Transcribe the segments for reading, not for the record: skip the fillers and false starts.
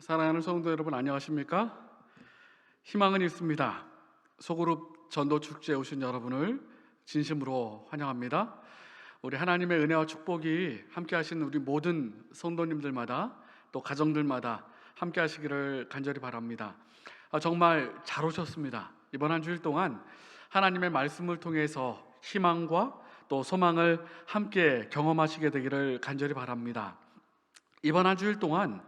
사랑하는 성도 여러분, 안녕하십니까? 희망은 있습니다. 소그룹 전도 축제에 오신 여러분을 진심으로 환영합니다. 우리 하나님의 은혜와 축복이 함께 하시는 우리 모든 성도님들마다 또 가정들마다 함께 하시기를 간절히 바랍니다. 정말 잘 오셨습니다. 이번 한 주일 동안 하나님의 말씀을 통해서 희망과 또 소망을 함께 경험하시게 되기를 간절히 바랍니다. 이번 한 주일 동안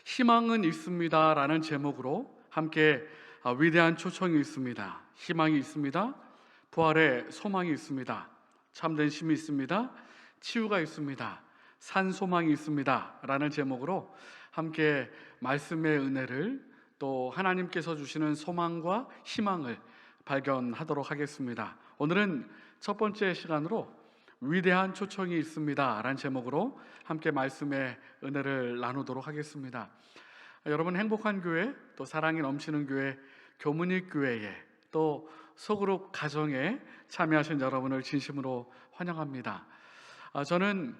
희망은 있습니다 라는 제목으로 함께 위대한 초청이 있습니다. 희망이 있습니다. 부활의 소망이 있습니다. 참된 힘이 있습니다. 치유가 있습니다. 산소망이 있습니다 라는 제목으로 함께 말씀의 은혜를 또 하나님께서 주시는 소망과 희망을 발견하도록 하겠습니다. 오늘은 첫 번째 시간으로 위대한 초청이 있습니다 라는 제목으로 함께 말씀의 은혜를 나누도록 하겠습니다. 여러분, 행복한 교회, 또 사랑이 넘치는 교회, 교문익 교회에 또 소그룹 가정에 참여하신 여러분을 진심으로 환영합니다. 저는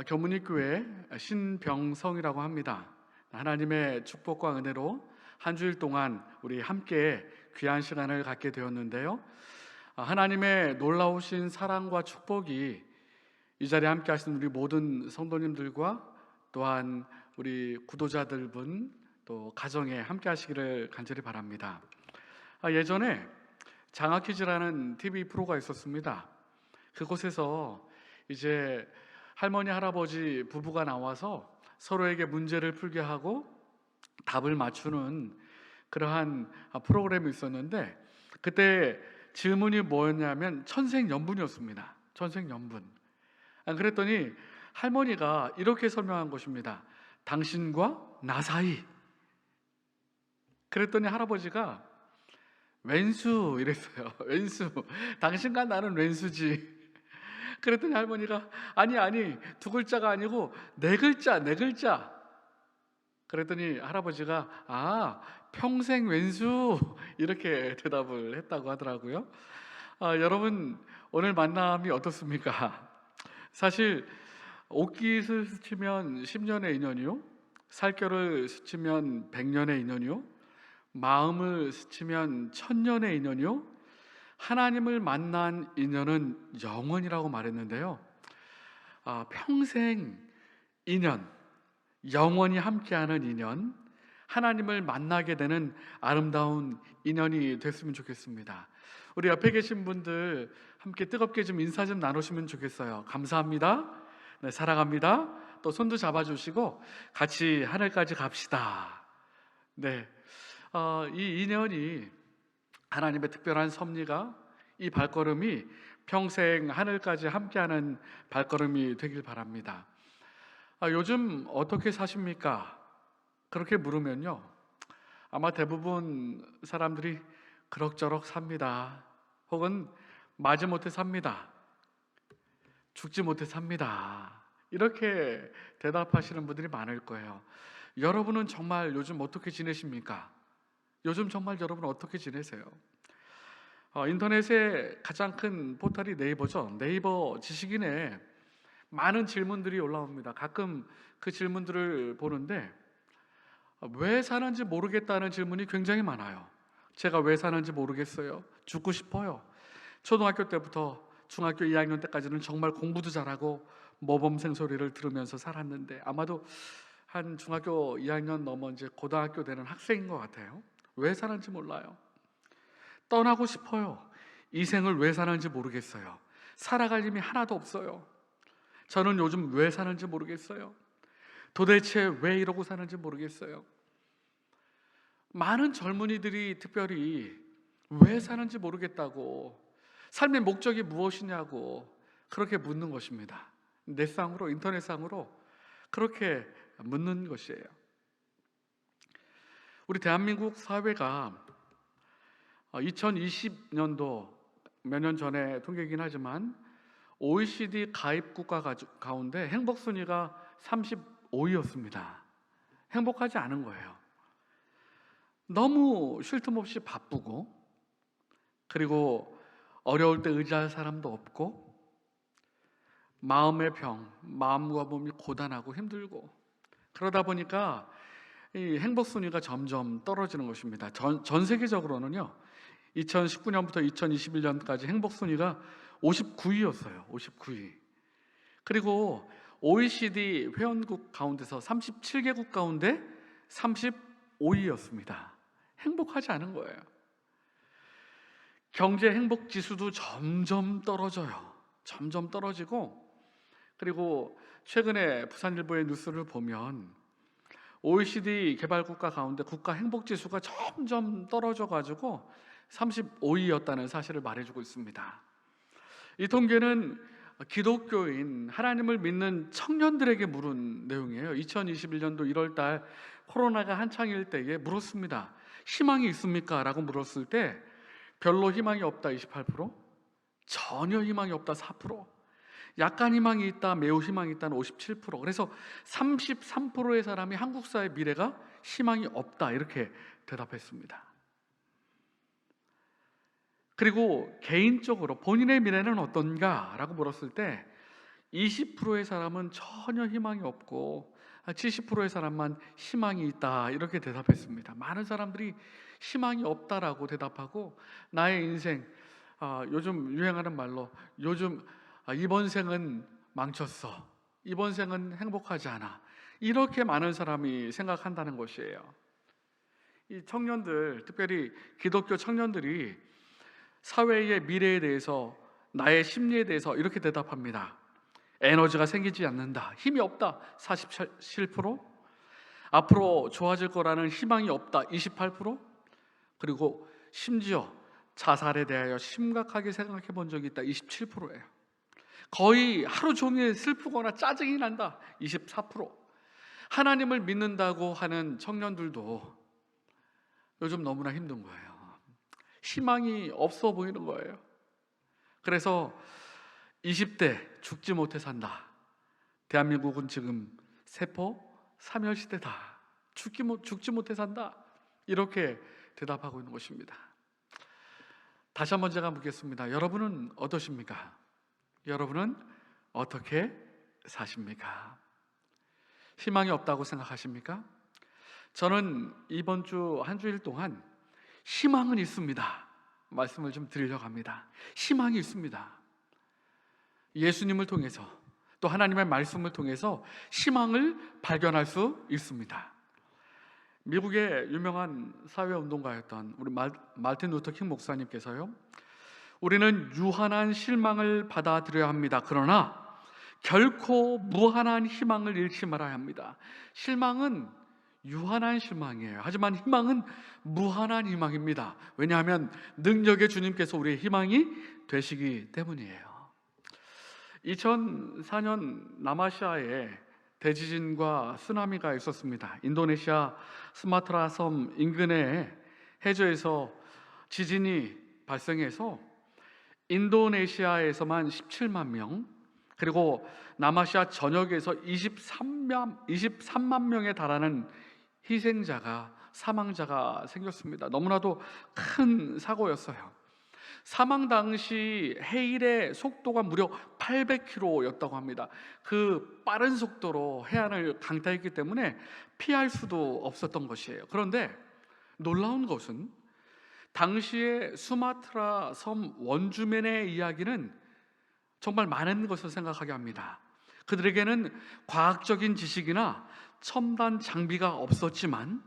교문익 교회 신병성이라고 합니다. 하나님의 축복과 은혜로 한 주일 동안 우리 함께 귀한 시간을 갖게 되었는데요, 하나님의 놀라우신 사랑과 축복이 이 자리에 함께 하시는 우리 모든 성도님들과 또한 우리 구도자들분 또 가정에 함께 하시기를 간절히 바랍니다. 예전에 장학퀴즈라는 TV 프로가 있었습니다. 그곳에서 이제 할머니 할아버지 부부가 나와서 서로에게 문제를 풀게 하고 답을 맞추는 그러한 프로그램이 있었는데, 그때 질문이 뭐였냐면 천생연분이었습니다. 천생연분. 그랬더니 할머니가 이렇게 설명한 것입니다. 당신과 나 사이. 그랬더니 할아버지가 왼수 이랬어요. 왼수. 당신과 나는 왼수지. 그랬더니 할머니가 아니 두 글자가 아니고 네 글자. 그랬더니 할아버지가 평생 왼수 이렇게 대답을 했다고 하더라고요. 여러분, 오늘 만남이 어떻습니까? 사실 옷깃을 스치면 10년의 인연이요, 살결을 스치면 100년의 인연이요, 마음을 스치면 1000년의 인연이요, 하나님을 만난 인연은 영원이라고 말했는데요, 평생 인연, 영원히 함께하는 인연, 하나님을 만나게 되는 아름다운 인연이 됐으면 좋겠습니다. 우리 옆에 계신 분들 함께 뜨겁게 좀 인사 좀 나누시면 좋겠어요. 감사합니다. 네, 사랑합니다. 또 손도 잡아주시고 같이 하늘까지 갑시다. 네, 이 인연이, 하나님의 특별한 섭리가, 이 발걸음이 평생 하늘까지 함께하는 발걸음이 되길 바랍니다. 요즘 어떻게 사십니까? 그렇게 물으면요, 아마 대부분 사람들이 그럭저럭 삽니다. 혹은 마지못해 삽니다. 죽지 못해 삽니다. 이렇게 대답하시는 분들이 많을 거예요. 여러분은 정말 요즘 어떻게 지내십니까? 요즘 정말 여러분 어떻게 지내세요? 인터넷의 가장 큰 포털이 네이버죠. 네이버 지식인에 많은 질문들이 올라옵니다. 가끔 그 질문들을 보는데 왜 사는지 모르겠다는 질문이 굉장히 많아요. 제가 왜 사는지 모르겠어요. 죽고 싶어요. 초등학교 때부터 중학교 2학년 때까지는 정말 공부도 잘하고 모범생 소리를 들으면서 살았는데, 아마도 한 중학교 2학년 넘어 이제 고등학교 되는 학생인 것 같아요. 왜 사는지 몰라요. 떠나고 싶어요. 이 생을 왜 사는지 모르겠어요. 살아갈 힘이 하나도 없어요. 저는 요즘 왜 사는지 모르겠어요. 도대체 왜 이러고 사는지 모르겠어요. 많은 젊은이들이 특별히 왜 사는지 모르겠다고, 삶의 목적이 무엇이냐고 그렇게 묻는 것입니다. 넷상으로, 인터넷상으로 그렇게 묻는 것이에요. 우리 대한민국 사회가 2020년도, 몇 년 전에 통계이긴 하지만 OECD 가입 국가 가운데 행복 순위가 35위였습니다. 행복하지 않은 거예요. 너무 쉴 틈 없이 바쁘고, 그리고 어려울 때 의지할 사람도 없고, 마음의 병, 마음과 몸이 고단하고 힘들고, 그러다 보니까 이 행복 순위가 점점 떨어지는 것입니다. 전 세계적으로는요. 2019년부터 2021년까지 행복 순위가 59위였어요. 59위. 그리고 OECD 회원국 가운데서 37개국 가운데 35위였습니다. 행복하지 않은 거예요. 경제 행복 지수도 점점 떨어져요. 점점 떨어지고, 그리고 최근에 부산일보의 뉴스를 보면 OECD 개발국가 가운데 국가 행복 지수가 점점 떨어져 가지고 35위였다는 사실을 말해주고 있습니다. 이 통계는 기독교인 하나님을 믿는 청년들에게 물은 내용이에요. 2021년도 1월 달 코로나가 한창일 때에 물었습니다. 희망이 있습니까? 라고 물었을 때 별로 희망이 없다 28%, 전혀 희망이 없다 4%, 약간 희망이 있다, 매우 희망이 있다는 57%. 그래서 33%의 사람이 한국 사회 미래가 희망이 없다 이렇게 대답했습니다. 그리고 개인적으로 본인의 미래는 어떤가? 라고 물었을 때 20%의 사람은 전혀 희망이 없고 70%의 사람만 희망이 있다 이렇게 대답했습니다. 많은 사람들이 희망이 없다라고 대답하고, 나의 인생, 요즘 유행하는 말로 요즘 이번 생은 망쳤어, 이번 생은 행복하지 않아, 이렇게 많은 사람이 생각한다는 것이에요. 이 청년들, 특별히 기독교 청년들이 사회의 미래에 대해서, 나의 심리에 대해서 이렇게 대답합니다. 에너지가 생기지 않는다, 힘이 없다 47%, 앞으로 좋아질 거라는 희망이 없다 28%, 그리고 심지어 자살에 대하여 심각하게 생각해 본 적이 있다 27%예요. 거의 하루 종일 슬프거나 짜증이 난다 24%. 하나님을 믿는다고 하는 청년들도 요즘 너무나 힘든 거예요. 희망이 없어 보이는 거예요. 그래서 20대 죽지 못해 산다, 대한민국은 지금 세포 사멸시대다, 죽지 못해 산다, 이렇게 대답하고 있는 것입니다. 다시 한번 제가 묻겠습니다. 여러분은 어떠십니까? 여러분은 어떻게 사십니까? 희망이 없다고 생각하십니까? 저는 이번 주 한 주일 동안 희망은 있습니다 말씀을 좀 드리려고 합니다. 희망이 있습니다. 예수님을 통해서, 또 하나님의 말씀을 통해서 희망을 발견할 수 있습니다. 미국의 유명한 사회운동가였던 우리 말틴 루터 킹 목사님께서요, 우리는 유한한 실망을 받아들여야 합니다. 그러나 결코 무한한 희망을 잃지 말아야 합니다. 실망은 유한한 실망이에요. 하지만 희망은 무한한 희망입니다. 왜냐하면 능력의 주님께서 우리의 희망이 되시기 때문이에요. 2004년 남아시아에 대지진과 쓰나미가 있었습니다. 인도네시아 스마트라 섬 인근의 해저에서 지진이 발생해서 인도네시아에서만 17만 명, 그리고 남아시아 전역에서 23만 명에 달하는 희생자가, 사망자가 생겼습니다. 너무나도 큰 사고였어요. 사망 당시 해일의 속도가 무려 800km였다고 합니다. 그 빠른 속도로 해안을 강타했기 때문에 피할 수도 없었던 것이에요. 그런데 놀라운 것은 당시의 수마트라 섬 원주민의 이야기는 정말 많은 것을 생각하게 합니다. 그들에게는 과학적인 지식이나 첨단 장비가 없었지만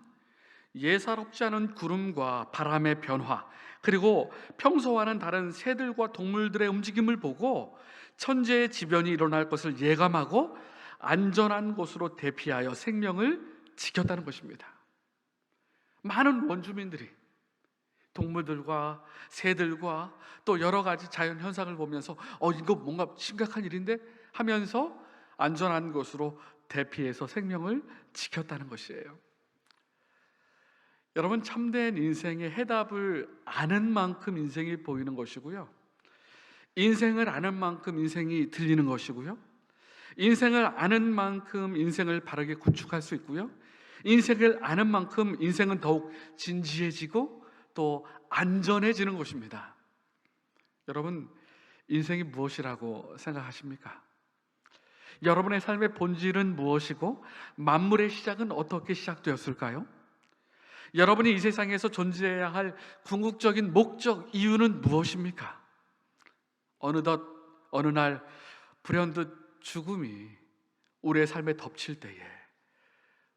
예사롭지 않은 구름과 바람의 변화, 그리고 평소와는 다른 새들과 동물들의 움직임을 보고 천재의 지변이 일어날 것을 예감하고 안전한 곳으로 대피하여 생명을 지켰다는 것입니다. 많은 원주민들이 동물들과 새들과 또 여러 가지 자연 현상을 보면서 이거 뭔가 심각한 일인데 하면서 안전한 곳으로 대피해서 생명을 지켰다는 것이에요. 여러분, 참된 인생의 해답을 아는 만큼 인생이 보이는 것이고요, 인생을 아는 만큼 인생이 들리는 것이고요, 인생을 아는 만큼 인생을 바르게 구축할 수 있고요, 인생을 아는 만큼 인생은 더욱 진지해지고 또 안전해지는 것입니다. 여러분, 인생이 무엇이라고 생각하십니까? 여러분의 삶의 본질은 무엇이고 만물의 시작은 어떻게 시작되었을까요? 여러분이 이 세상에서 존재해야 할 궁극적인 목적, 이유는 무엇입니까? 어느덧 어느 날 불현듯 죽음이 우리의 삶에 덮칠 때에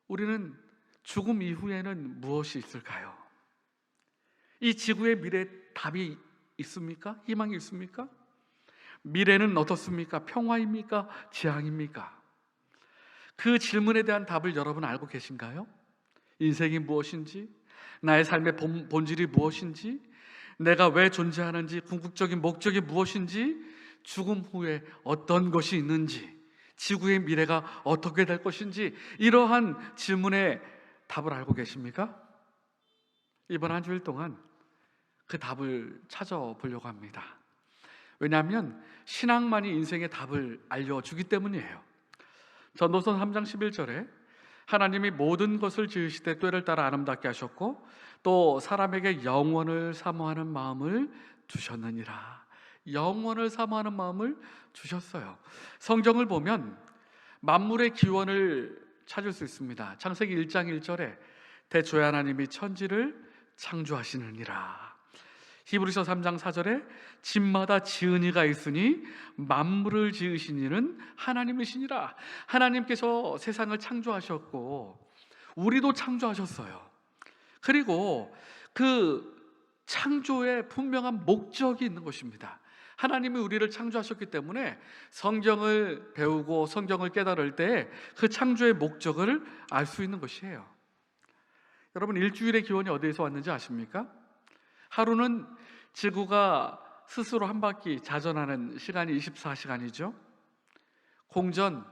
우리는 죽음 이후에는 무엇이 있을까요? 이 지구의 미래에 답이 있습니까? 희망이 있습니까? 미래는 어떻습니까? 평화입니까? 재앙입니까? 그 질문에 대한 답을 여러분 알고 계신가요? 인생이 무엇인지, 나의 삶의 본질이 무엇인지, 내가 왜 존재하는지, 궁극적인 목적이 무엇인지, 죽음 후에 어떤 것이 있는지, 지구의 미래가 어떻게 될 것인지, 이러한 질문에 답을 알고 계십니까? 이번 한 주일 동안 그 답을 찾아보려고 합니다. 왜냐하면 신앙만이 인생의 답을 알려주기 때문이에요. 전도서 3장 11절에 하나님이 모든 것을 지으시되 때를 따라 아름답게 하셨고 또 사람에게 영원을 사모하는 마음을 주셨느니라. 영원을 사모하는 마음을 주셨어요. 성경을 보면 만물의 기원을 찾을 수 있습니다. 창세기 1장 1절에 대초에 하나님이 천지를 창조하시느니라. 히브리서 3장 4절에 집마다 지은 이가 있으니 만물을 지으신 이는 하나님이시니라. 하나님께서 세상을 창조하셨고 우리도 창조하셨어요. 그리고 그 창조에 분명한 목적이 있는 것입니다. 하나님이 우리를 창조하셨기 때문에 성경을 배우고 성경을 깨달을 때 그 창조의 목적을 알 수 있는 것이에요. 여러분, 일주일의 기원이 어디에서 왔는지 아십니까? 하루는 지구가 스스로 한 바퀴 자전하는 시간이 24시간이죠. 공전은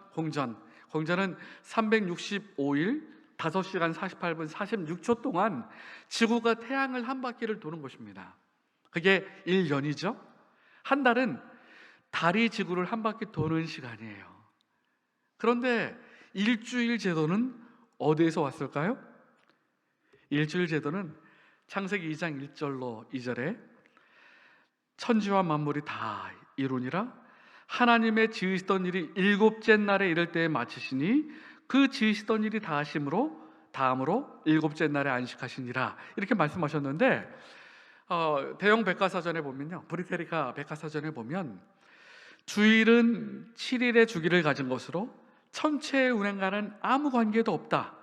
365일 5시간 48분 46초 동안 지구가 태양을 한 바퀴를 도는 것입니다. 그게 1년이죠. 한 달은 달이 지구를 한 바퀴 도는 시간이에요. 그런데 일주일 제도는 어디에서 왔을까요? 일주일 제도는 창세기 2장 1절로 2절에 천지와 만물이 다 이루니라 하나님의 지으시던 일이 일곱째 날에 이를 때에 마치시니 그 지으시던 일이 다 하심으로 다음으로 일곱째 날에 안식하시니라 이렇게 말씀하셨는데 대형 백과사전에 보면요, 브리테리카 백과사전에 보면 주일은 7일의 주기를 가진 것으로 천체의 운행과는 아무 관계도 없다.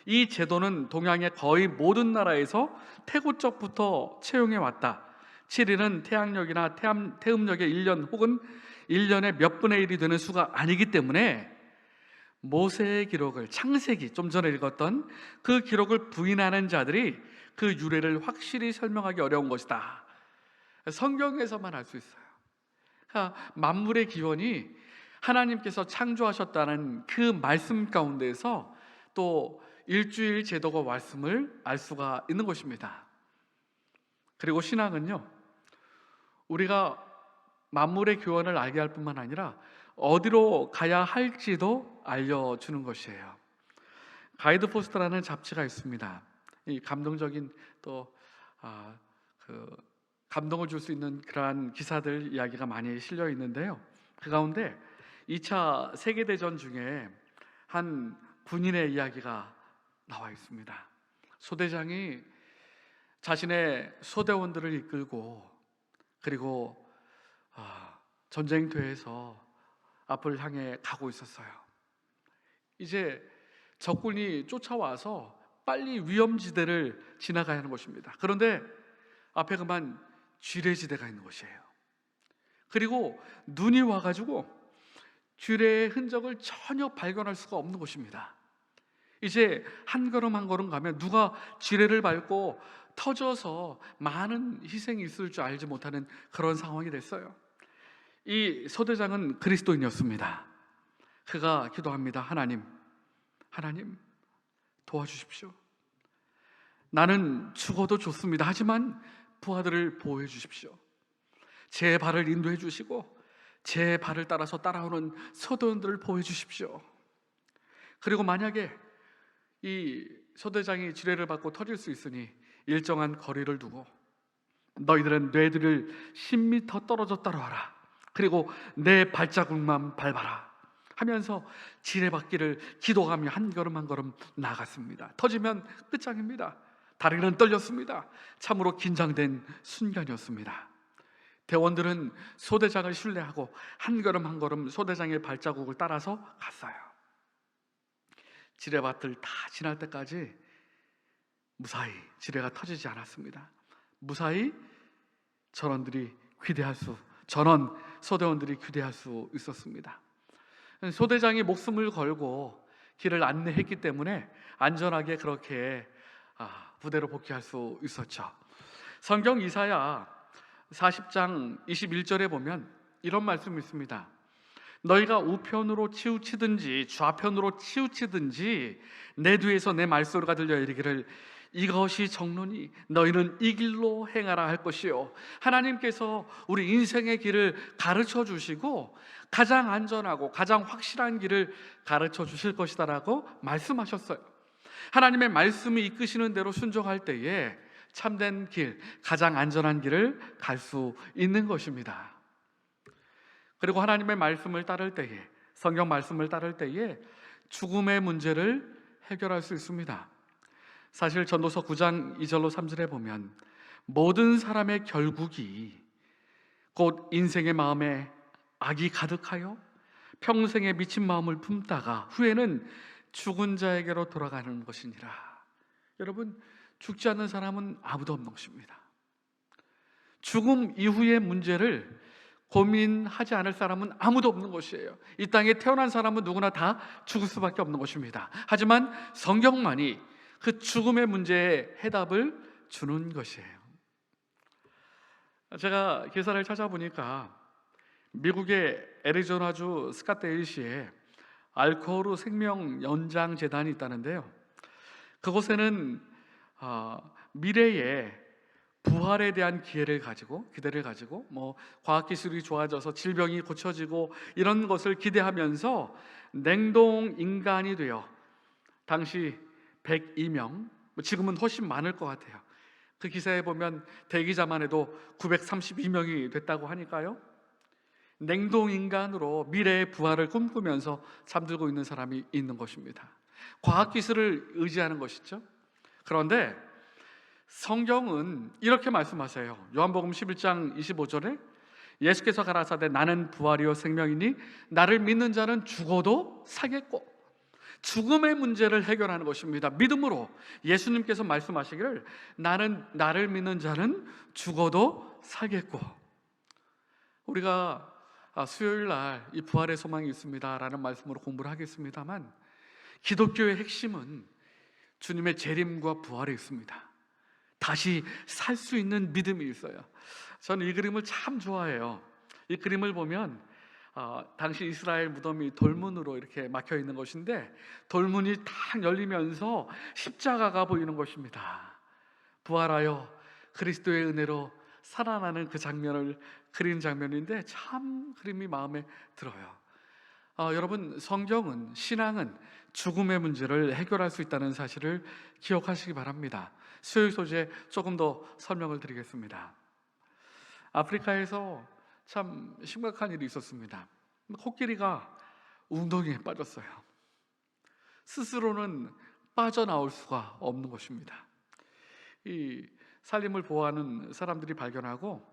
이 제도는 동양의 거의 모든 나라에서 태고적부터 채용해 왔다. 7일은 태양력이나 태음력의 1년 혹은 1년의 몇 분의 1이 되는 수가 아니기 때문에 모세의 기록을, 창세기 좀 전에 읽었던 그 기록을 부인하는 자들이 그 유래를 확실히 설명하기 어려운 것이다. 성경에서만 알 수 있어요. 그러니까 만물의 기원이 하나님께서 창조하셨다는 그 말씀 가운데에서 또 일주일 제도가 말씀을 알 수가 있는 것입니다. 그리고 신앙은요, 우리가 만물의 교원을 알게 할 뿐만 아니라 어디로 가야 할지도 알려주는 것이에요. 가이드 포스트라는 잡지가 있습니다. 이 감동적인 또 감동을 줄 수 있는 그러한 기사들 이야기가 많이 실려 있는데요. 그 가운데 2차 세계대전 중에 한 군인의 이야기가 나와 있습니다. 소대장이 자신의 소대원들을 이끌고 그리고 전쟁터에서 앞을 향해 가고 있었어요. 이제 적군이 쫓아와서 빨리 위험지대를 지나가야 하는 것입니다. 그런데 앞에 그만 쥐레지대가 있는 것이에요. 그리고 눈이 와가지고 쥐레의 흔적을 전혀 발견할 수가 없는 것입니다. 이제 한 걸음 한 걸음 가면 누가 쥐레를 밟고 터져서 많은 희생이 있을 줄 알지 못하는 그런 상황이 됐어요. 이 소대장은 그리스도인이었습니다. 그가 기도합니다. 하나님 도와주십시오. 나는 죽어도 좋습니다. 하지만 부하들을 보호해 주십시오. 제 발을 인도해 주시고 제 발을 따라서 따라오는 소대원들을 보호해 주십시오. 그리고 만약에 이 소대장이 지뢰를 받고 터질 수 있으니 일정한 거리를 두고 너희들은 뇌들을 10m 떨어져 따라와라. 그리고 내 발자국만 밟아라. 하면서 지뢰받기를 기도하며 한 걸음 한 걸음 나갔습니다. 터지면 끝장입니다. 다리는 떨렸습니다. 참으로 긴장된 순간이었습니다. 대원들은 소대장을 신뢰하고 한 걸음 한 걸음 소대장의 발자국을 따라서 갔어요. 지뢰밭을 다 지날 때까지 무사히 지뢰가 터지지 않았습니다. 무사히 전원 소대원들이 귀대할 수 있었습니다. 소대장이 목숨을 걸고 길을 안내했기 때문에 안전하게 그렇게 부대로 복귀할 수 있었죠. 성경 이사야 40장 21절에 보면 이런 말씀이 있습니다. 너희가 우편으로 치우치든지 좌편으로 치우치든지 내 뒤에서 내 말소리가 들려 이르기를 이것이 정론이 너희는 이 길로 행하라 할 것이요. 하나님께서 우리 인생의 길을 가르쳐 주시고 가장 안전하고 가장 확실한 길을 가르쳐 주실 것이다라고 말씀하셨어요. 하나님의 말씀이 이끄시는 대로 순종할 때에 참된 길, 가장 안전한 길을 갈 수 있는 것입니다. 그리고 하나님의 말씀을 따를 때에, 성경 말씀을 따를 때에 죽음의 문제를 해결할 수 있습니다. 사실 전도서 9장 2절로 3절에 보면 모든 사람의 결국이 곧 인생의 마음에 악이 가득하여 평생에 미친 마음을 품다가 후에는 죽은 자에게로 돌아가는 것이니라. 여러분, 죽지 않는 사람은 아무도 없는 것입니다. 죽음 이후의 문제를 고민하지 않을 사람은 아무도 없는 것이에요. 이 땅에 태어난 사람은 누구나 다 죽을 수밖에 없는 것입니다. 하지만 성경만이 그 죽음의 문제에 해답을 주는 것이에요. 제가 기사를 찾아보니까 미국의 애리조나주 스캇데일시에 알코오르 생명 연장 재단이 있다는데요. 그곳에는 미래에 부활에 대한 기대를 가지고 과학기술이 좋아져서 질병이 고쳐지고 이런 것을 기대하면서 냉동 인간이 되어 당시 102명, 지금은 훨씬 많을 것 같아요. 그 기사에 보면 대기자만 해도 932명이 됐다고 하니까요. 냉동 인간으로 미래의 부활을 꿈꾸면서 잠들고 있는 사람이 있는 것입니다. 과학기술을 의지하는 것이죠. 그런데 성경은 이렇게 말씀하세요. 요한복음 11장 25절에 예수께서 가라사대 나는 부활이요 생명이니 나를 믿는 자는 죽어도 살겠고, 죽음의 문제를 해결하는 것입니다. 믿음으로 예수님께서 말씀하시기를 나를 믿는 자는 죽어도 살겠고, 우리가 수요일 날 이 부활의 소망이 있습니다 라는 말씀으로 공부를 하겠습니다만, 기독교의 핵심은 주님의 재림과 부활에 있습니다. 다시 살 수 있는 믿음이 있어요. 저는 이 그림을 참 좋아해요. 이 그림을 보면 당시 이스라엘 무덤이 돌문으로 이렇게 막혀 있는 것인데 돌문이 탁 열리면서 십자가가 보이는 것입니다. 부활하여 그리스도의 은혜로 살아나는 그 장면을 그린 장면인데 참 그림이 마음에 들어요. 여러분, 성경은, 신앙은 죽음의 문제를 해결할 수 있다는 사실을 기억하시기 바랍니다. 수요일 소재 조금 더 설명을 드리겠습니다. 아프리카에서 참 심각한 일이 있었습니다. 코끼리가 웅덩이에 빠졌어요. 스스로는 빠져나올 수가 없는 것입니다. 이 산림을 보호하는 사람들이 발견하고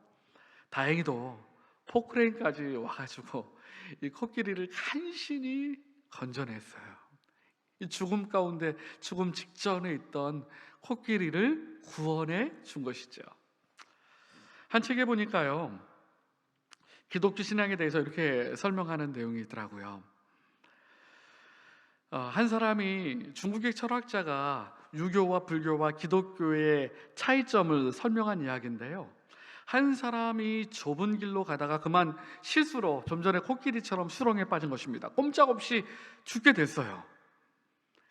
다행히도 포크레인까지 와가지고 이 코끼리를 간신히 건져냈어요. 이 죽음 가운데, 죽음 직전에 있던 코끼리를 구원해 준 것이죠. 한 책에 보니까요, 기독교 신앙에 대해서 이렇게 설명하는 내용이 있더라고요. 한 사람이, 중국의 철학자가 유교와 불교와 기독교의 차이점을 설명한 이야기인데요, 한 사람이 좁은 길로 가다가 그만 실수로 좀 전에 코끼리처럼 수렁에 빠진 것입니다. 꼼짝없이 죽게 됐어요.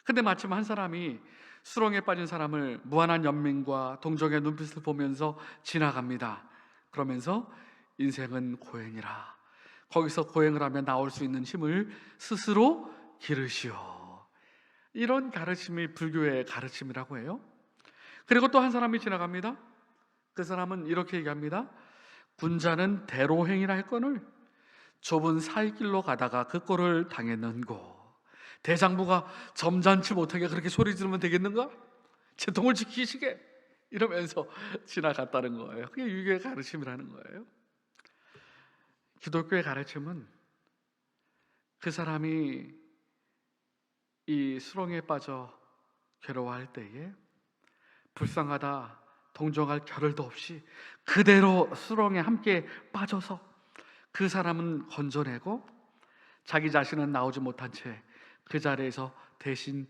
근데 마침 한 사람이 수렁에 빠진 사람을 무한한 연민과 동정의 눈빛을 보면서 지나갑니다. 그러면서 인생은 고행이라, 거기서 고행을 하면 나올 수 있는 힘을 스스로 기르시오. 이런 가르침이 불교의 가르침이라고 해요. 그리고 또 한 사람이 지나갑니다. 그 사람은 이렇게 얘기합니다. 군자는 대로행이라 했거늘 좁은 사이길로 가다가 그 꼴을 당했는고 대장부가 점잖지 못하게 그렇게 소리 지르면 되겠는가? 제 동을 지키시게 이러면서 지나갔다는 거예요. 그게 유교의 가르침이라는 거예요. 기독교의 가르침은 그 사람이 이 수렁에 빠져 괴로워할 때에 불쌍하다 동정할 겨를도 없이 그대로 수렁에 함께 빠져서 그 사람은 건져내고 자기 자신은 나오지 못한 채 그 자리에서 대신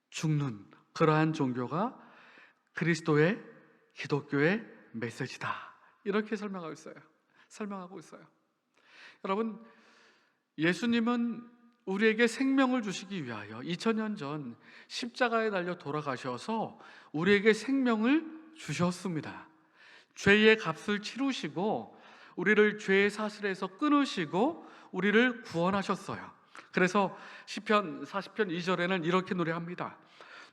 죽는 그러한 종교가 그리스도의 기독교의 메시지다. 이렇게 설명하고 있어요. 여러분, 예수님은 우리에게 생명을 주시기 위하여 2000년 전 십자가에 달려 돌아가셔서 우리에게 생명을 주셨습니다. 죄의 값을 치르시고 우리를 죄의 사슬에서 끊으시고 우리를 구원하셨어요. 그래서 시편 40편 2절에는 이렇게 노래합니다.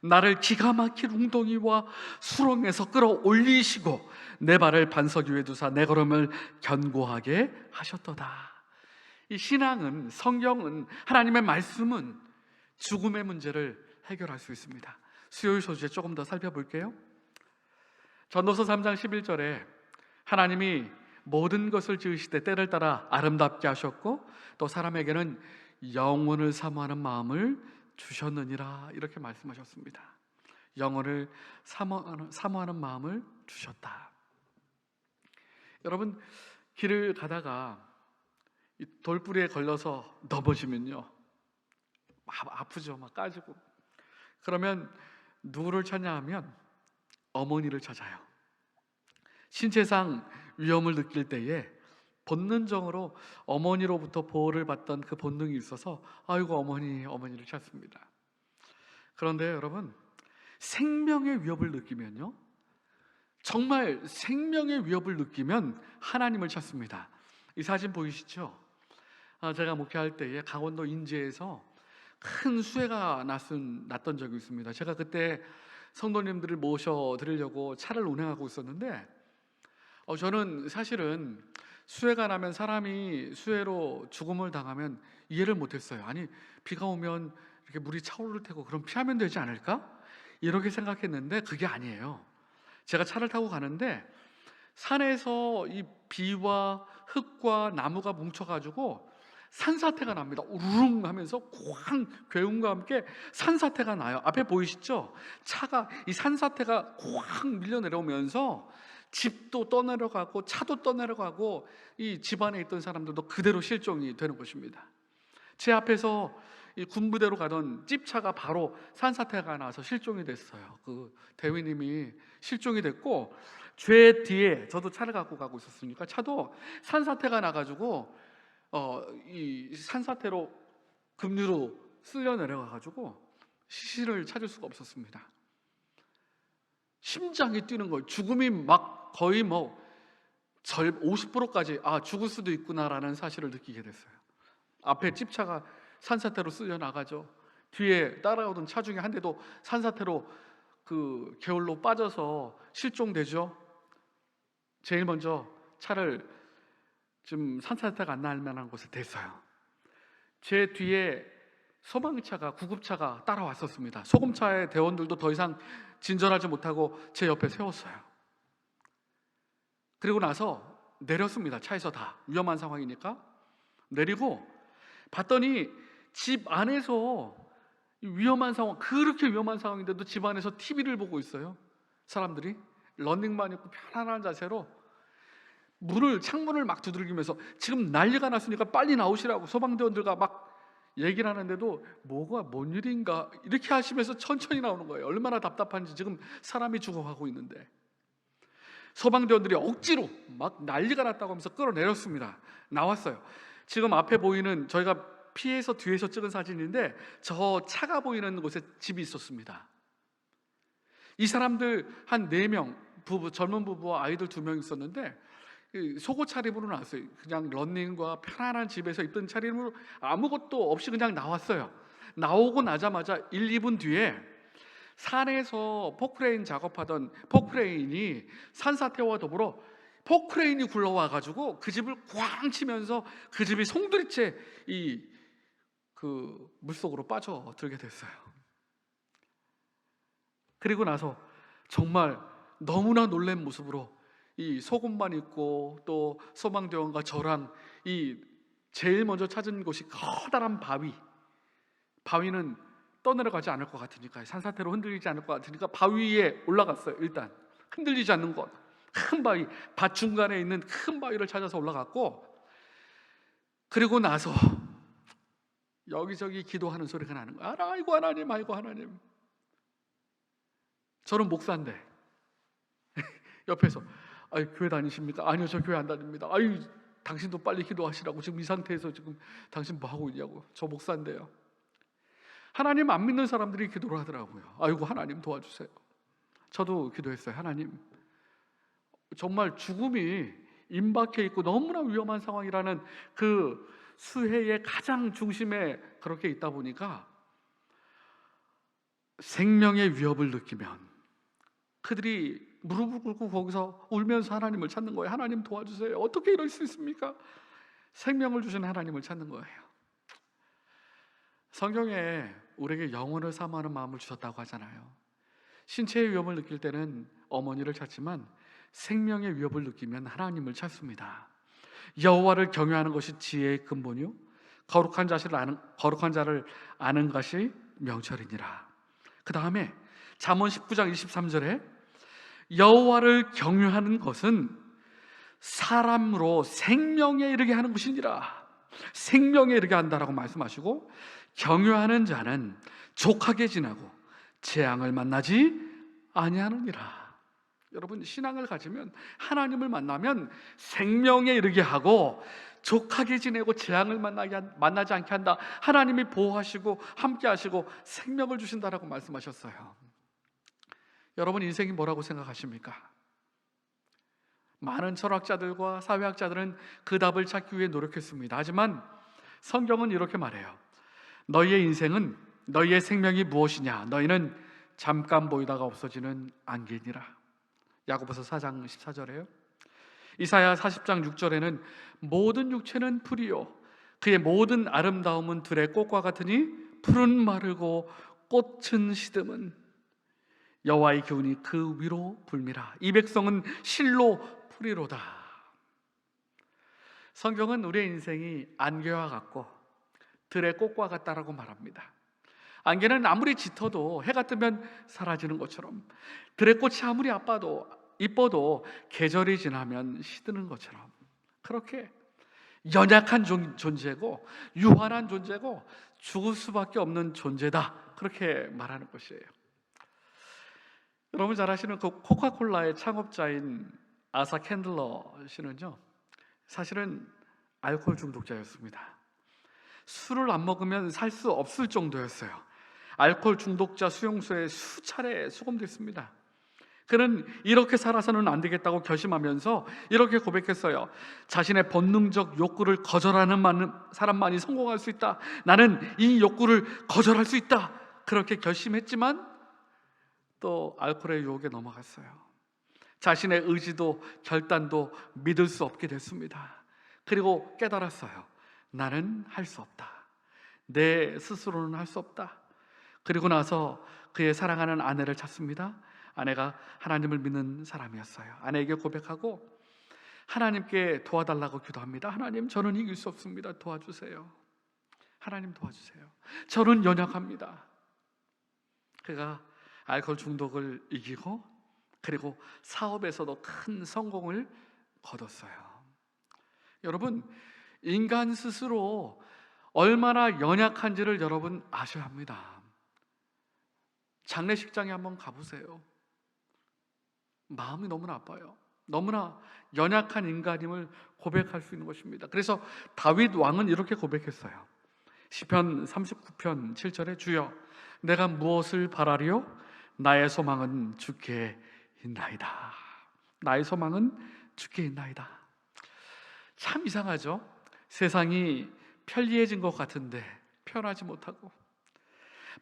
나를 기가 막힌 웅덩이와 수렁에서 끌어올리시고 내 발을 반석 위에 두사 내 걸음을 견고하게 하셨도다. 이 신앙은, 성경은, 하나님의 말씀은 죽음의 문제를 해결할 수 있습니다. 수요일 소주에 조금 더 살펴볼게요. 전도서 3장 11절에 하나님이 모든 것을 지으시되 때를 따라 아름답게 하셨고 또 사람에게는 영혼을 사모하는 마음을 주셨느니라 이렇게 말씀하셨습니다. 영혼을 사모하는 마음을 주셨다. 여러분, 길을 가다가 이 돌부리에 걸려서 넘어지면요 아프죠. 막 까지고. 그러면 누구를 찾냐 하면 어머니를 찾아요. 신체상 위험을 느낄 때에 본능적으로 어머니로부터 보호를 받던 그 본능이 있어서 아이고 어머니를 찾습니다. 그런데 여러분, 생명의 위협을 느끼면요, 정말 생명의 위협을 느끼면 하나님을 찾습니다. 이 사진 보이시죠? 제가 목회할 때에 강원도 인제에서 큰 수해가 났던 적이 있습니다. 제가 그때 성도님들을 모셔드리려고 차를 운행하고 있었는데 저는 사실은 수해가 나면 사람이 수해로 죽음을 당하면 이해를 못했어요. 아니, 비가 오면 이렇게 물이 차오를 테고 그럼 피하면 되지 않을까? 이렇게 생각했는데 그게 아니에요. 제가 차를 타고 가는데 산에서 이 비와 흙과 나무가 뭉쳐가지고 산사태가 납니다. 우르릉 하면서 쾅 괴음과 함께 산사태가 나요. 앞에 보이시죠? 차가 이 산사태가 쾅 밀려 내려오면서 집도 떠내려가고 차도 떠내려가고 이 집안에 있던 사람들도 그대로 실종이 되는 것입니다. 제 앞에서 이 군부대로 가던 찝차가 바로 산사태가 나서 실종이 됐어요. 그 대위님이 실종이 됐고 죄 뒤에 저도 차를 갖고 가고 있었으니까 차도 산사태가 나가지고 이 산사태로 급류로 쓸려 내려가가지고 시신을 찾을 수가 없었습니다. 심장이 뛰는 거예요. 죽음이 막 거의 50%까지 죽을 수도 있구나라는 사실을 느끼게 됐어요. 앞에 찝차가 산사태로 쓸려 나가죠. 뒤에 따라오던 차 중에 한 대도 산사태로 그 개울로 빠져서 실종되죠. 제일 먼저 차를 좀 산사태가 안 날 만한 곳에 댔어요. 제 뒤에 소방차가, 구급차가 따라왔었습니다. 소금차의 대원들도 더 이상 진전하지 못하고 제 옆에 세웠어요. 그리고 나서 내렸습니다. 차에서 다 위험한 상황이니까 내리고 봤더니 집 안에서 위험한 상황, 그렇게 위험한 상황인데도 집 안에서 TV를 보고 있어요. 사람들이 러닝만 입고 편안한 자세로 창문을 막 두들기면서 지금 난리가 났으니까 빨리 나오시라고 소방대원들과 막 얘기를 하는데도 뭔 일인가 이렇게 하시면서 천천히 나오는 거예요. 얼마나 답답한지. 지금 사람이 죽어가고 있는데 소방대원들이 억지로 막 난리가 났다고 하면서 끌어내렸습니다. 나왔어요. 지금 앞에 보이는 저희가 피해서 뒤에서 찍은 사진인데 저 차가 보이는 곳에 집이 있었습니다. 이 사람들 한 4명, 젊은 부부와 아이들 2명 있었는데 속옷 차림으로 나왔어요. 그냥 런닝과 편안한 집에서 입던 차림으로 아무것도 없이 그냥 나왔어요. 나오고 나자마자 1, 2분 뒤에 산에서 포크레인 작업하던 포크레인이 산사태와 더불어 포크레인이 굴러와가지고 그 집을 꽝 치면서 그 집이 송두리째 그 물속으로 빠져들게 됐어요. 그리고 나서 정말 너무나 놀란 모습으로 이 속옷만 입고 또 소망대원과 저랑 이 제일 먼저 찾은 곳이 커다란 바위는 떠내려가지 않을 것 같으니까, 산사태로 흔들리지 않을 것 같으니까 바위 위에 올라갔어요. 일단 흔들리지 않는 곳, 큰 바위, 밭 중간에 있는 큰 바위를 찾아서 올라갔고, 그리고 나서 여기저기 기도하는 소리가 나는 거야. 아이고 하나님, 아이고 하나님. 저는 목사인데 옆에서 교회 다니십니까? 아니요, 저 교회 안 다닙니다. 당신도 빨리 기도하시라고. 지금 이 상태에서 지금 당신 뭐 하고 있냐고. 저 목사인데요. 하나님 안 믿는 사람들이 기도를 하더라고요. 아이고 하나님 도와주세요. 저도 기도했어요. 하나님, 정말 죽음이 임박해 있고 너무나 위험한 상황이라는 그 수해의 가장 중심에 그렇게 있다 보니까 생명의 위협을 느끼면 그들이 무릎을 꿇고 거기서 울면서 하나님을 찾는 거예요. 하나님 도와주세요. 어떻게 이럴 수 있습니까? 생명을 주신 하나님을 찾는 거예요. 성경에 우리에게 영혼을 사모하는 마음을 주셨다고 하잖아요. 신체의 위협을 느낄 때는 어머니를 찾지만 생명의 위협을 느끼면 하나님을 찾습니다. 여호와를 경외하는 것이 지혜의 근본이요 거룩한 자를 아는 것이 명철이니라. 그 다음에 잠언 19장 23절에 여호와를 경외하는 것은 사람으로 생명에 이르게 하는 것이니라. 생명에 이르게 한다라고 말씀하시고, 경외하는 자는 족하게 지나고 재앙을 만나지 아니하느니라. 여러분, 신앙을 가지면, 하나님을 만나면 생명에 이르게 하고 족하게 지내고 재앙을 만나지 않게 한다. 하나님이 보호하시고 함께 하시고 생명을 주신다라고 말씀하셨어요. 여러분, 인생이 뭐라고 생각하십니까? 많은 철학자들과 사회학자들은 그 답을 찾기 위해 노력했습니다. 하지만 성경은 이렇게 말해요. 너희의 인생은, 너희의 생명이 무엇이냐? 너희는 잠깐 보이다가 없어지는 안개니라. 야고보서 4장 14절에요. 이사야 40장 6절에는 모든 육체는 풀이요 그의 모든 아름다움은 들의 꽃과 같으니 풀은 마르고 꽃은 시듬은 여호와의 기운이 그 위로 불미라. 이 백성은 실로 풀이로다. 성경은 우리의 인생이 안개와 같고 들의 꽃과 같다라고 말합니다. 안개는 아무리 짙어도 해가 뜨면 사라지는 것처럼, 들의 꽃이 아무리 이뻐도 계절이 지나면 시드는 것처럼, 그렇게 연약한 존재고 유한한 존재고 죽을 수밖에 없는 존재다, 그렇게 말하는 것이에요. 여러분 잘 아시는 그 코카콜라의 창업자인 아사 캔들러 씨는요, 사실은 알코올 중독자였습니다. 술을 안 먹으면 살 수 없을 정도였어요. 알코올 중독자 수용소에 수차례 수감됐습니다. 그는 이렇게 살아서는 안 되겠다고 결심하면서 이렇게 고백했어요. 자신의 본능적 욕구를 거절하는 사람만이 성공할 수 있다. 나는 이 욕구를 거절할 수 있다. 그렇게 결심했지만 또 알코올의 유혹에 넘어갔어요. 자신의 의지도 결단도 믿을 수 없게 됐습니다. 그리고 깨달았어요. 나는 할 수 없다. 내 스스로는 할 수 없다. 그리고 나서 그의 사랑하는 아내를 찾습니다. 아내가 하나님을 믿는 사람이었어요. 아내에게 고백하고 하나님께 도와달라고 기도합니다. 하나님, 저는 이길 수 없습니다. 도와주세요. 하나님 도와주세요. 저는 연약합니다. 그가 알코올 중독을 이기고 그리고 사업에서도 큰 성공을 거뒀어요. 여러분, 인간 스스로 얼마나 연약한지를 여러분 아셔야 합니다. 장례식장에 한번 가보세요. 마음이 너무나 아파요. 너무나 연약한 인간임을 고백할 수 있는 것입니다. 그래서 다윗 왕은 이렇게 고백했어요. 시편 39편 7절에 주여 내가 무엇을 바라리요? 나의 소망은 주께 있나이다. 나의 소망은 주께 있나이다. 참 이상하죠? 세상이 편리해진 것 같은데 편하지 못하고,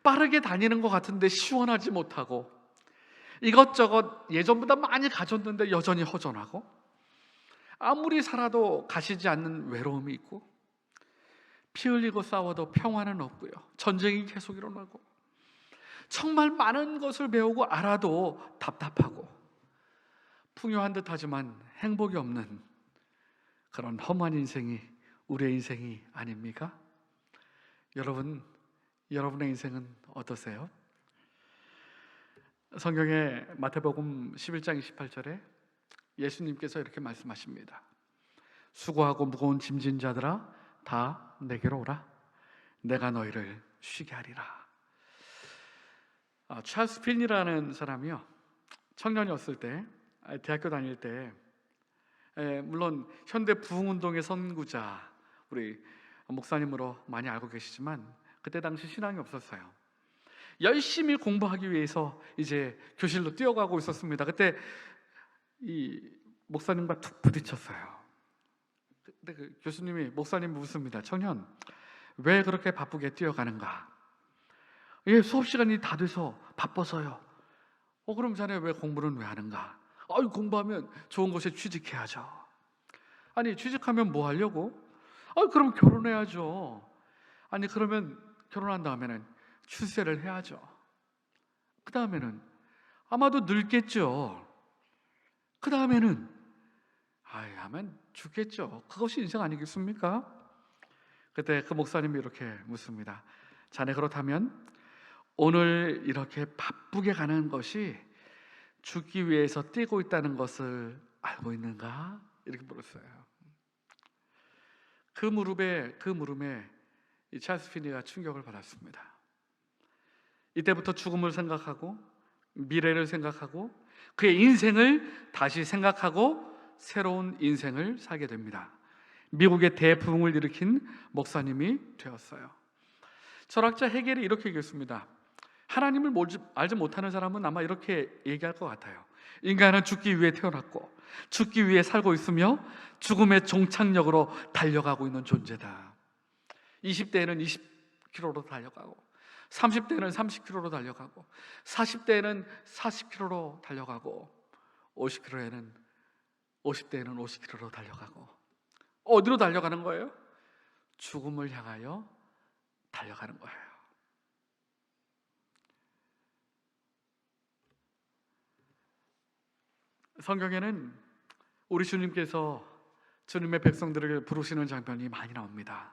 빠르게 다니는 것 같은데 시원하지 못하고, 이것저것 예전보다 많이 가졌는데 여전히 허전하고, 아무리 살아도 가시지 않는 외로움이 있고, 피 흘리고 싸워도 평화는 없고요, 전쟁이 계속 일어나고, 정말 많은 것을 배우고 알아도 답답하고 풍요한 듯하지만 행복이 없는 그런 험한 인생이 우리의 인생이 아닙니까? 여러분의 인생은 어떠세요? 성경의 마태복음 11장 28절에 예수님께서 이렇게 말씀하십니다. 수고하고 무거운 짐진 자들아 다 내게로 오라. 내가 너희를 쉬게 하리라. 찰스 핀이라는 사람이요, 청년이었을 때, 대학교 다닐 때, 물론 현대 부흥운동의 선구자, 우리 목사님으로 많이 알고 계시지만 그때 당시 신앙이 없었어요. 열심히 공부하기 위해서 이제 교실로 뛰어가고 있었습니다. 그때 이 목사님과 툭 부딪혔어요. 근데 그 교수님이, 목사님이 묻습니다. 청년, 왜 그렇게 바쁘게 뛰어가는가? 예, 수업 시간이 다 돼서 바빠서요. 그럼 자네 왜 공부는 왜 하는가? 공부하면 좋은 곳에 취직해야죠. 아니, 취직하면 뭐 하려고? 그럼 결혼해야죠. 아니, 그러면 결혼한 다음에는 출세를 해야죠. 그 다음에는 아마도 늙겠죠. 그 다음에는 하면 죽겠죠. 그것이 인생 아니겠습니까? 그때 그 목사님이 이렇게 묻습니다. 자네 그렇다면 오늘 이렇게 바쁘게 가는 것이 죽기 위해서 뛰고 있다는 것을 알고 있는가? 이렇게 물었어요. 그 물음에 이 찰스 피니가 충격을 받았습니다. 이때부터 죽음을 생각하고 미래를 생각하고 그의 인생을 다시 생각하고 새로운 인생을 살게 됩니다. 미국의 대부흥을 일으킨 목사님이 되었어요. 철학자 헤겔이 이렇게 얘기했습니다. 하나님을 알지 못하는 사람은 아마 이렇게 얘기할 것 같아요. 인간은 죽기 위해 태어났고 죽기 위해 살고 있으며 죽음의 종착역으로 달려가고 있는 존재다. 20대에는 20km로 달려가고 30대에는 30km로 달려가고 40대에는 40km로 달려가고 50대에는 50km로 달려가고, 어디로 달려가는 거예요? 죽음을 향하여 달려가는 거예요. 성경에는 우리 주님께서 주님의 백성들을 부르시는 장면이 많이 나옵니다.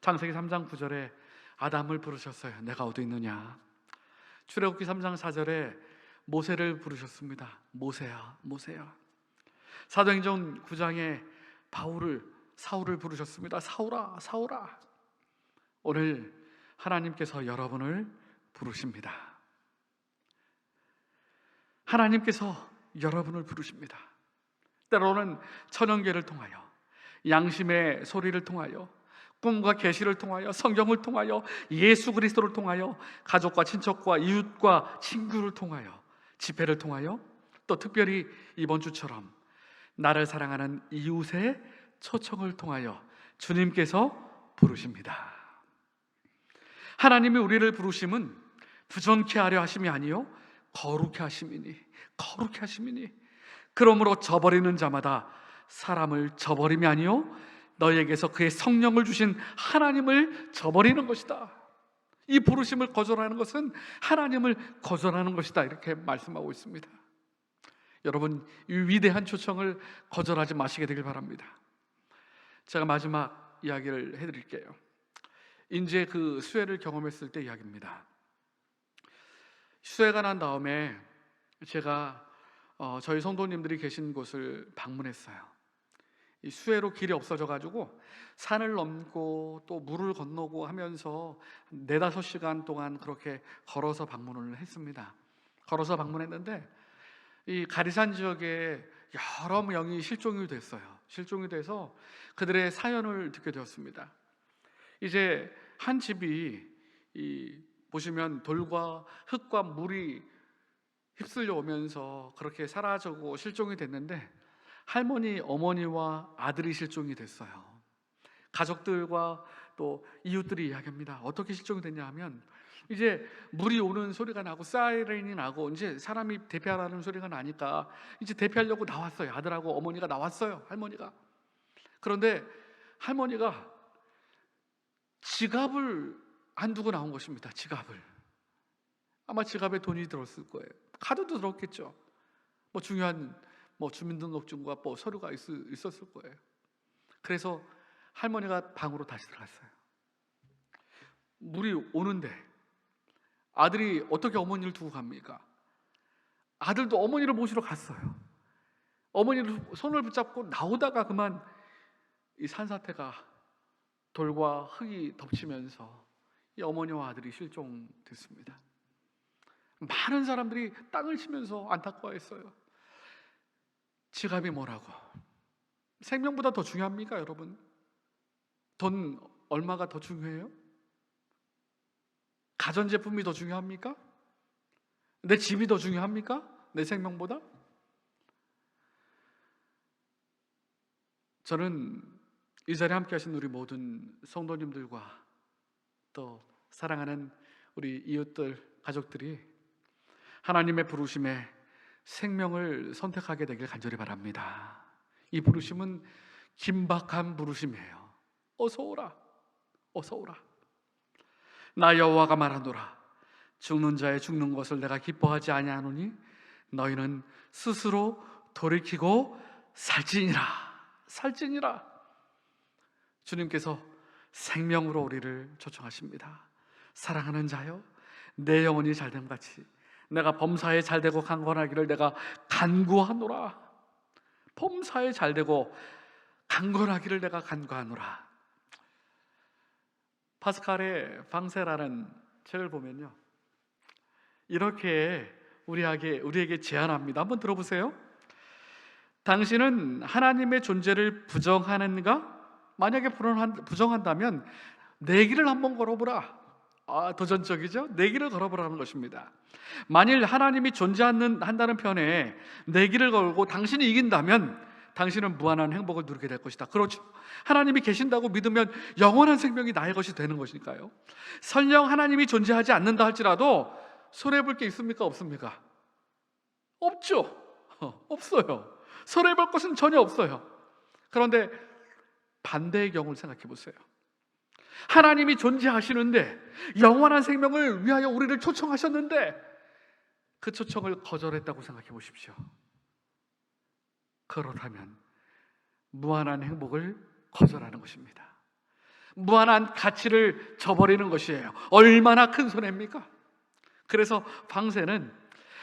창세기 3장 9절에 아담을 부르셨어요. 내가 어디 있느냐. 출애굽기 3장 4절에 모세를 부르셨습니다. 모세야, 모세야. 사도행전 9장에 사울을 부르셨습니다. 사울아, 사울아. 오늘 하나님께서 여러분을 부르십니다. 하나님께서 여러분을 부르십니다. 때로는 천연계를 통하여, 양심의 소리를 통하여, 꿈과 계시를 통하여, 성경을 통하여, 예수 그리스도를 통하여, 가족과 친척과 이웃과 친구를 통하여, 집회를 통하여, 또 특별히 이번 주처럼 나를 사랑하는 이웃의 초청을 통하여 주님께서 부르십니다. 하나님이 우리를 부르심은 부정케 하려 하심이 아니요 거룩케 하심이니 그러므로 저버리는 자마다 사람을 저버림이 아니요 너희에게서 그의 성령을 주신 하나님을 저버리는 것이다. 이 부르심을 거절하는 것은 하나님을 거절하는 것이다. 이렇게 말씀하고 있습니다. 여러분, 이 위대한 초청을 거절하지 마시게 되길 바랍니다. 제가 마지막 이야기를 해드릴게요. 이제 그 수해를 경험했을 때 이야기입니다. 수해가 난 다음에 제가 저희 성도님들이 계신 곳을 방문했어요. 이 수해로 길이 없어져가지고 산을 넘고 또 물을 건너고 하면서 4-5시간 동안 그렇게 걸어서 방문을 했습니다. 걸어서 방문했는데 이 가리산 지역에 여러 명이 실종이 됐어요. 실종이 돼서 그들의 사연을 듣게 되었습니다. 이제 한 집이 보시면 돌과 흙과 물이 휩쓸려 오면서 그렇게 사라지고 실종이 됐는데 할머니, 어머니와 아들이 실종이 됐어요. 가족들과 또 이웃들이 이야기합니다. 어떻게 실종이 됐냐 하면 이제 물이 오는 소리가 나고 사이렌이 나고 이제 사람이 대피하라는 소리가 나니까 이제 대피하려고 나왔어요. 아들하고 어머니가 나왔어요. 할머니가. 그런데 할머니가 지갑을 안 두고 나온 것입니다. 지갑을. 아마 지갑에 돈이 들었을 거예요. 카드도 들었겠죠. 뭐 중요한 주민등록증과 서류가 있었을 거예요. 그래서 할머니가 방으로 다시 들어갔어요. 물이 오는데 아들이 어떻게 어머니를 두고 갑니까? 아들도 어머니를 모시러 갔어요. 어머니를 손을 붙잡고 나오다가 그만 이 산사태가 돌과 흙이 덮치면서 이 어머니와 아들이 실종됐습니다. 많은 사람들이 땅을 치면서 안타까워했어요. 지갑이 뭐라고? 생명보다 더 중요합니까, 여러분? 돈 얼마가 더 중요해요? 가전제품이 더 중요합니까? 내 집이 더 중요합니까? 내 생명보다? 저는 이 자리에 함께 하신 우리 모든 성도님들과 또 사랑하는 우리 이웃들, 가족들이 하나님의 부르심에 생명을 선택하게 되길 간절히 바랍니다. 이 부르심은 긴박한 부르심이에요. 어서 오라, 어서 오라. 나 여호와가 말하노라. 죽는 자의 죽는 것을 내가 기뻐하지 아니하노니 너희는 스스로 돌이키고 살지니라. 살지니라. 주님께서 생명으로 우리를 초청하십니다. 사랑하는 자여, 내 영혼이 잘됨 같이 내가 범사에 잘되고 강건하기를 내가 간구하노라. 범사에 잘되고 강건하기를 내가 간구하노라. 파스칼의 방세라는 책을 보면요, 이렇게 우리에게 제안합니다. 한번 들어보세요. 당신은 하나님의 존재를 부정하는가? 만약에 부정한다면 내기를 한번 걸어보라. 도전적이죠? 내기를 걸어보라는 것입니다. 만일 하나님이 존재한다는 편에 내기를 걸고 당신이 이긴다면 당신은 무한한 행복을 누리게 될 것이다. 그렇죠? 하나님이 계신다고 믿으면 영원한 생명이 나의 것이 되는 것이니까요. 설령 하나님이 존재하지 않는다 할지라도 손해볼 게 있습니까? 없습니까? 없죠. 없어요. 손해볼 것은 전혀 없어요. 그런데 반대의 경우를 생각해 보세요. 하나님이 존재하시는데 영원한 생명을 위하여 우리를 초청하셨는데 그 초청을 거절했다고 생각해 보십시오. 그렇다면 무한한 행복을 거절하는 것입니다. 무한한 가치를 저버리는 것이에요. 얼마나 큰 손해입니까? 그래서 방세는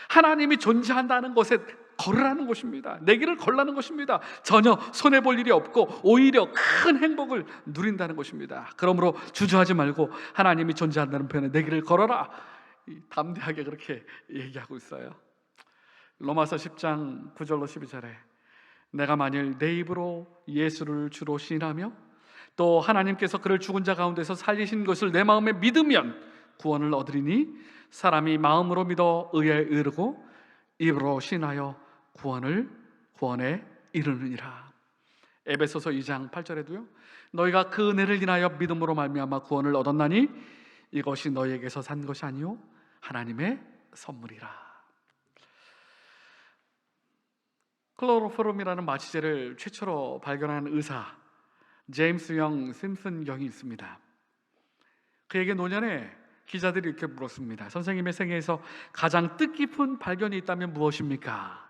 하나님이 존재한다는 것에 걸으라는 것입니다. 내기를 걸라는 것입니다. 전혀 손해볼 일이 없고 오히려 큰 행복을 누린다는 것입니다. 그러므로 주저하지 말고 하나님이 존재한다는 표현에 내기를 걸어라. 담대하게 그렇게 얘기하고 있어요. 로마서 10장 9절로 12절에 내가 만일 내 입으로 예수를 주로 시인하며 또 하나님께서 그를 죽은 자 가운데서 살리신 것을 내 마음에 믿으면 구원을 얻으리니 사람이 마음으로 믿어 의에 이르고 입으로 시인하여 구원에 이르느니라. 에베소서 2장 8절에도요, 너희가 그 은혜를 인하여 믿음으로 말미암아 구원을 얻었나니 이것이 너희에게서 산 것이 아니요 하나님의 선물이라. 클로로포름이라는 마취제를 최초로 발견한 의사 제임스 영 심슨 경이 있습니다. 그에게 노년에 기자들이 이렇게 물었습니다. 선생님의 생애에서 가장 뜻깊은 발견이 있다면 무엇입니까?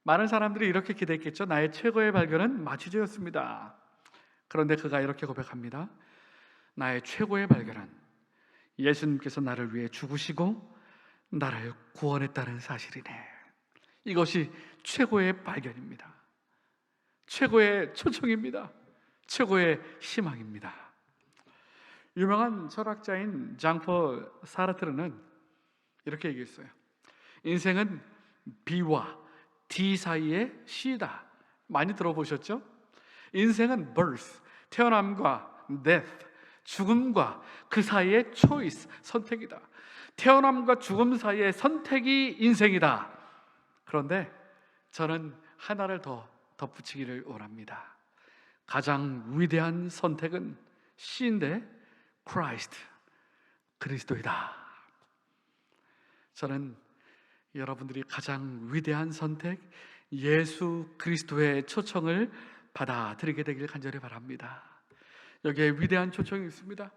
많은 사람들이 이렇게 기대했겠죠. 나의 최고의 발견은 마취제였습니다. 그런데 그가 이렇게 고백합니다. 나의 최고의 발견은 예수님께서 나를 위해 죽으시고 나를 구원했다는 사실이네. 이것이 최고의 발견입니다. 최고의 초청입니다. 최고의 희망입니다. 유명한 철학자인 장폴 사르트르는 이렇게 얘기했어요. 인생은 B와 D 사이의 시다. 많이 들어보셨죠? 인생은 birth, 태어남과 death, 죽음과 그 사이의 choice, 선택이다. 태어남과 죽음 사이의 선택이 인생이다. 그런데 저는 하나를 더 덧붙이기를 원합니다. 가장 위대한 선택은 C인데 Christ, 그리스도이다. 저는 여러분들이 가장 위대한 선택, 예수 그리스도의 초청을 받아들이게 되길 간절히 바랍니다. 여기에 위대한 초청이 있습니다.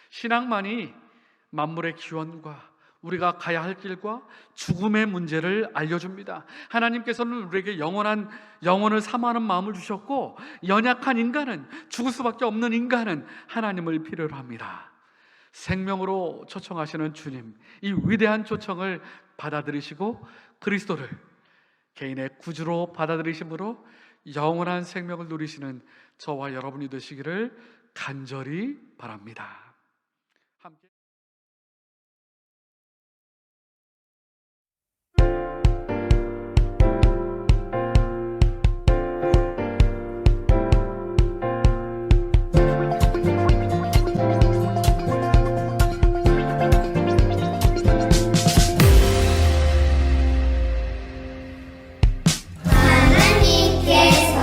신앙만이 만물의 기원과 우리가 가야 할 길과 죽음의 문제를 알려줍니다. 하나님께서는 우리에게 영혼을 사모하는 마음을 주셨고, 연약한 인간은, 죽을 수밖에 없는 인간은 하나님을 필요로 합니다. 생명으로 초청하시는 주님, 이 위대한 초청을 받아들이시고 그리스도를 개인의 구주로 받아들이심으로 영원한 생명을 누리시는 저와 여러분이 되시기를 간절히 바랍니다. 함께 하나님께서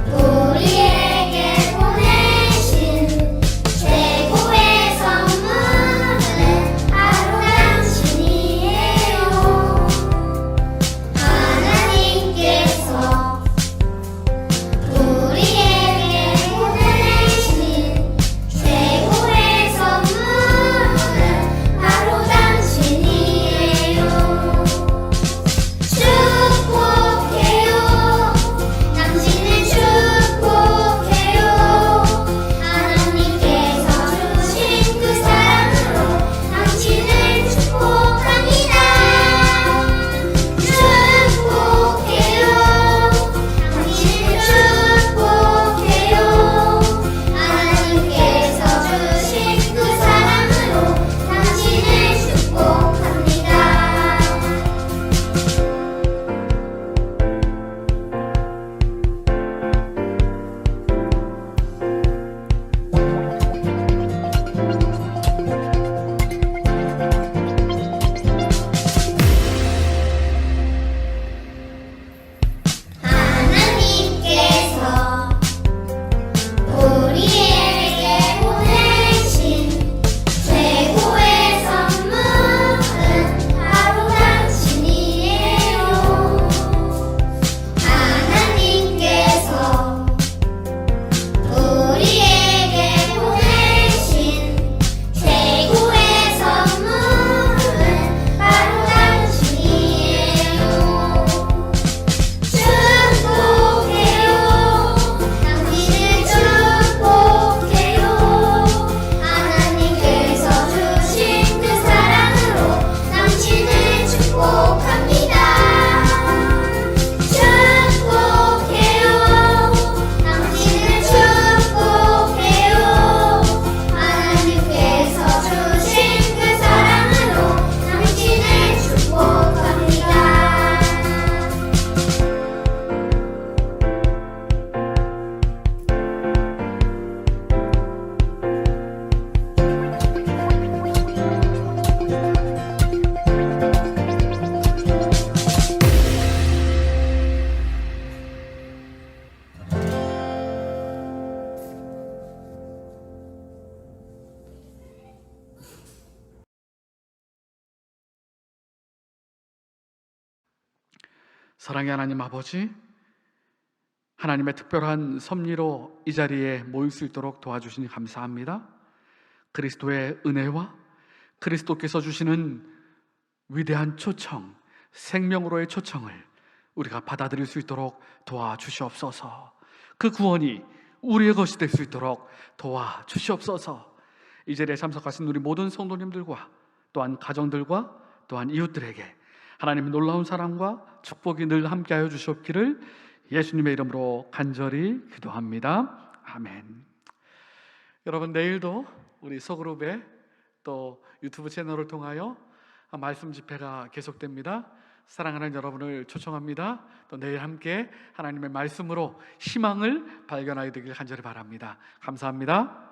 우리에게 보내신 최고의 선물은 바로 당신이에요. 하나님께서 우리에게 보내신 최고의 선물은 바로 당신이에요. 축복해요. 당신을 축복해요. 하나님께서 주신 그 사랑으로 당신을 축복합니다. 축복해요. 당신을 축복해요. 하나님께서 주신 그 사랑으로 당신을 축복합니다. 하나님께서 우리에게 보내신 최고의 선물은 바로 당신이에요. 하나님께서 우리에게 보내신 최고의 선물은 바로 당신이에요. 축복해요. 당신을 축복해요. 하나님께서 주신 그 사랑으로 당신을 축복합니다. 축복해요. 당신을 축복해요. 하나님께서 주신 그 사랑으로 당신을 축복합니다. 사랑의 하나님 아버지, 하나님의 특별한 섭리로 이 자리에 모일 수 있도록 도와주시니 감사합니다. 그리스도의 은혜와 그리스도께서 주시는 위대한 초청, 생명으로의 초청을 우리가 받아들일 수 있도록 도와주시옵소서. 그 구원이 우리의 것이 될 수 있도록 도와주시옵소서. 이 자리에 참석하신 우리 모든 성도님들과 또한 가정들과 또한 이웃들에게 하나님의 놀라운 사랑과 축복이 늘 함께하여 주시옵기를 예수님의 이름으로 간절히 기도합니다. 아멘. 여러분, 내일도 우리 소그룹의 또 유튜브 채널을 통하여 말씀 집회가 계속됩니다. 사랑하는 여러분을 초청합니다. 또 내일 함께 하나님의 말씀으로 희망을 발견하게 되길 간절히 바랍니다. 감사합니다.